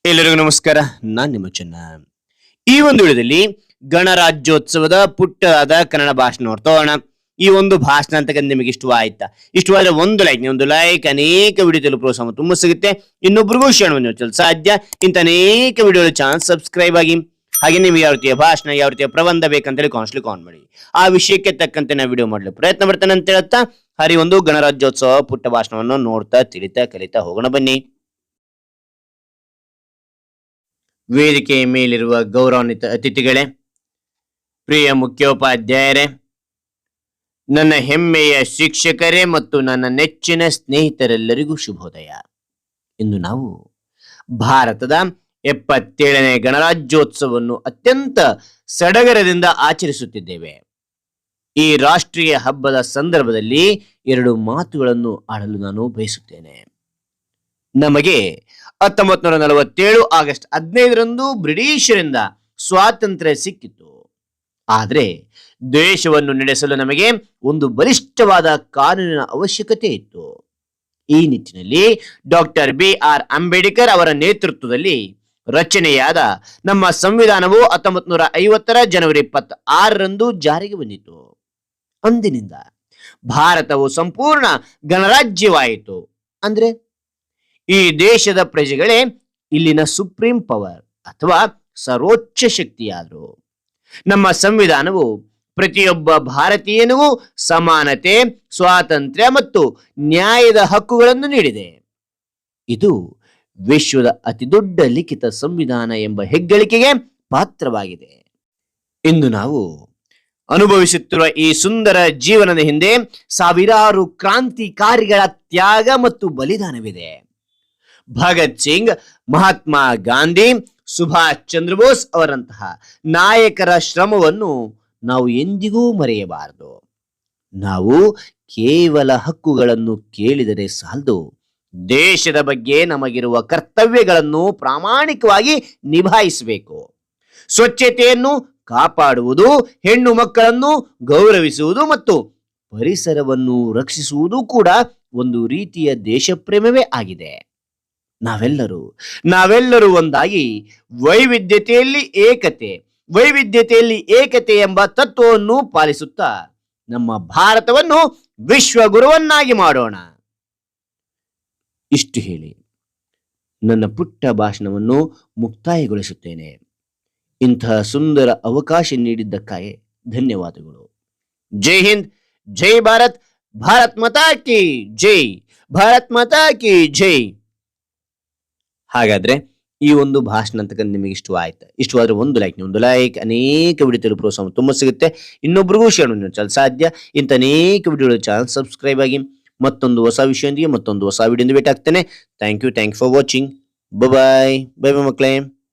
ಎಲ್ಲರಿಗೂ ನಮಸ್ಕಾರ. ನಾನ್ ನಿಮ್ಮ ಚೆನ್ನ. ಈ ಒಂದು ವಿಡಿಯೋದಲ್ಲಿ ಗಣರಾಜ್ಯೋತ್ಸವದ ಪುಟ್ಟದಾದ ಕನ್ನಡ ಭಾಷಣ ನೋಡ್ತೋಣ. ಈ ಒಂದು ಭಾಷಣ ಅಂತ ನಿಮಗೆ ಇಷ್ಟವಾಯ್ತಾ? ಇಷ್ಟವಾದ್ರೆ ಒಂದು ಲೈಕ್ ಅನೇಕ ವಿಡಿಯೋ ಪ್ರೋತ್ಸಾಹ ತುಂಬಾ ಸಿಗುತ್ತೆ. ಇನ್ನೊಬ್ರಿಗೂ ಶೇರ್ ಮಾಡಿ ಸಾಧ್ಯ. ಇಂತ ಅನೇಕ ವಿಡಿಯೋ ಚಾನಲ್ ಸಬ್ಸ್ಕ್ರೈಬ್ ಆಗಿ. ಹಾಗೆ ನಿಮ್ಗೆ ಯಾವ ರೀತಿಯ ಭಾಷಣ, ಯಾವ ರೀತಿಯ ಪ್ರಬಂಧ ಬೇಕಂತೇಳಿ ಕಾಮೆಂಟ್ ಮಾಡಿ. ಆ ವಿಷಯಕ್ಕೆ ತಕ್ಕಂತೆ ನಾವು ವಿಡಿಯೋ ಮಾಡಲು ಪ್ರಯತ್ನ ಮಾಡ್ತೇನೆ ಅಂತ ಹೇಳ್ತಾ ಒಂದು ಗಣರಾಜ್ಯೋತ್ಸವ ಪುಟ್ಟ ಭಾಷಣವನ್ನು ನೋಡ್ತಾ ತಿಳಿತಾ ಕಲಿತಾ ಹೋಗೋಣ ಬನ್ನಿ. ವೇದಿಕೆಯ ಮೇಲಿರುವ ಗೌರವಾನ್ವಿತ ಅತಿಥಿಗಳೇ, ಪ್ರಿಯ ಮುಖ್ಯೋಪಾಧ್ಯಾಯರೇ, ನನ್ನ ಹೆಮ್ಮೆಯ ಶಿಕ್ಷಕರೇ ಮತ್ತು ನನ್ನ ನೆಚ್ಚಿನ ಸ್ನೇಹಿತರೆಲ್ಲರಿಗೂ ಶುಭೋದಯ. ಇಂದು ನಾವು ಭಾರತದ 77ನೇ ಗಣರಾಜ್ಯೋತ್ಸವವನ್ನು ಅತ್ಯಂತ ಸಡಗರದಿಂದ ಆಚರಿಸುತ್ತಿದ್ದೇವೆ. ಈ ರಾಷ್ಟ್ರೀಯ ಹಬ್ಬದ ಸಂದರ್ಭದಲ್ಲಿ 2 ಮಾತುಗಳನ್ನು ಆಡಲು ನಾನು ಬಯಸುತ್ತೇನೆ. ನಮಗೆ 1947 ಆಗಸ್ಟ್ 15ರಂದು ಬ್ರಿಟಿಷರಿಂದ ಸ್ವಾತಂತ್ರ್ಯ ಸಿಕ್ಕಿತು. ಆದರೆ ದೇಶವನ್ನು ನಡೆಸಲು ನಮಗೆ ಒಂದು ಬಲಿಷ್ಠವಾದ ಕಾನೂನಿನ ಅವಶ್ಯಕತೆ ಇತ್ತು. ಈ ನಿಟ್ಟಿನಲ್ಲಿ ಡಾಕ್ಟರ್ BR ಅಂಬೇಡ್ಕರ್ ಅವರ ನೇತೃತ್ವದಲ್ಲಿ ರಚನೆಯಾದ ನಮ್ಮ ಸಂವಿಧಾನವು 1950ರ ಜನವರಿ 26ರಂದು ಜಾರಿಗೆ ಬಂದಿತು. ಅಂದಿನಿಂದ ಭಾರತವು ಸಂಪೂರ್ಣ ಗಣರಾಜ್ಯವಾಯಿತು. ಅಂದ್ರೆ ಈ ದೇಶದ ಪ್ರಜೆಗಳೇ ಇಲ್ಲಿನ ಸುಪ್ರೀಂ ಪವರ್ ಅಥವಾ ಸರ್ವೋಚ್ಚ ಶಕ್ತಿಯಾದರು. ನಮ್ಮ ಸಂವಿಧಾನವು ಪ್ರತಿಯೊಬ್ಬ ಭಾರತೀಯನಿಗೂ ಸಮಾನತೆ, ಸ್ವಾತಂತ್ರ್ಯ ಮತ್ತು ನ್ಯಾಯದ ಹಕ್ಕುಗಳನ್ನು ನೀಡಿದೆ. ಇದು ವಿಶ್ವದ ಅತಿದೊಡ್ಡ ಲಿಖಿತ ಸಂವಿಧಾನ ಎಂಬ ಹೆಗ್ಗಳಿಕೆಗೆ ಪಾತ್ರವಾಗಿದೆ. ಇಂದು ನಾವು ಅನುಭವಿಸುತ್ತಿರುವ ಈ ಸುಂದರ ಜೀವನದ ಹಿಂದೆ ಸಾವಿರಾರು ಕ್ರಾಂತಿಕಾರಿಗಳ ತ್ಯಾಗ ಮತ್ತು ಬಲಿದಾನವಿದೆ. ಭಗತ್ ಸಿಂಗ್, ಮಹಾತ್ಮ ಗಾಂಧಿ, ಸುಭಾಷ್ ಚಂದ್ರ ಬೋಸ್ ಅವರಂತಹ ನಾಯಕರ ಶ್ರಮವನ್ನು ನಾವು ಎಂದಿಗೂ ಮರೆಯಬಾರದು. ನಾವು ಕೇವಲ ಹಕ್ಕುಗಳನ್ನು ಕೇಳಿದರೆ ಸಾಲದು, ದೇಶದ ಬಗ್ಗೆ ನಮಗಿರುವ ಕರ್ತವ್ಯಗಳನ್ನು ಪ್ರಾಮಾಣಿಕವಾಗಿ ನಿಭಾಯಿಸಬೇಕು. ಸ್ವಚ್ಛತೆಯನ್ನು ಕಾಪಾಡುವುದು, ಹೆಣ್ಣು ಮಕ್ಕಳನ್ನು ಗೌರವಿಸುವುದು ಮತ್ತು ಪರಿಸರವನ್ನು ರಕ್ಷಿಸುವುದು ಕೂಡ ಒಂದು ರೀತಿಯ ದೇಶಪ್ರೇಮವೇ ಆಗಿದೆ. ನಾವೆಲ್ಲರೂ ಒಂದಾಗಿ ವೈವಿಧ್ಯತೆಯಲ್ಲಿ ಏಕತೆ ಎಂಬ ತತ್ವವನ್ನು ಪಾಲಿಸುತ್ತಾ ನಮ್ಮ ಭಾರತವನ್ನು ವಿಶ್ವಗುರುವನ್ನಾಗಿ ಮಾಡೋಣ. ಇಷ್ಟು ಹೇಳಿ ನನ್ನ ಪುಟ್ಟ ಭಾಷಣವನ್ನು ಮುಕ್ತಾಯಗೊಳಿಸುತ್ತೇನೆ. ಇಂತಹ ಸುಂದರ ಅವಕಾಶ ನೀಡಿದ್ದಕ್ಕಾಗಿ ಧನ್ಯವಾದಗಳು. ಜೈ ಹಿಂದ್, ಜೈ ಭಾರತ್, ಭಾರತ್ ಮಾತಾ ಕಿ ಜೈ, ಭಾರತ್ ಮಾತಾ ಕಿ ಜೈ. ಹಾಗಾದ್ರೆ ಈ ಒಂದು ಭಾಷಣ ಅಂತಕ್ಕಂಥ ನಿಮಗೆ ಇಷ್ಟವಾದ್ರೆ ಒಂದು ಲೈಕ್ ಅನೇಕ ವಿಡಿಯೋ ಪ್ರೋತ್ಸಾಹ ತುಂಬಾ ಸಿಗುತ್ತೆ. ಇನ್ನೊಬ್ರಿಗೂ ಶೇರ್ ಮಾಡಿ ಸಾಧ್ಯ. ಇಂಥ ಅನೇಕ ವಿಡಿಯೋ ಚಾನಲ್ ಸಬ್ಸ್ಕ್ರೈಬ್ ಆಗಿ. ಮತ್ತೊಂದು ಹೊಸ ವಿಷಯದೊಂದಿಗೆ ಮತ್ತೊಂದು ಹೊಸ ವಿಡಿಯೋ ಭೇಟಿ ಆಗ್ತೇನೆ. Thank you for watching. Bye ಮಕ್ಕಳೇ.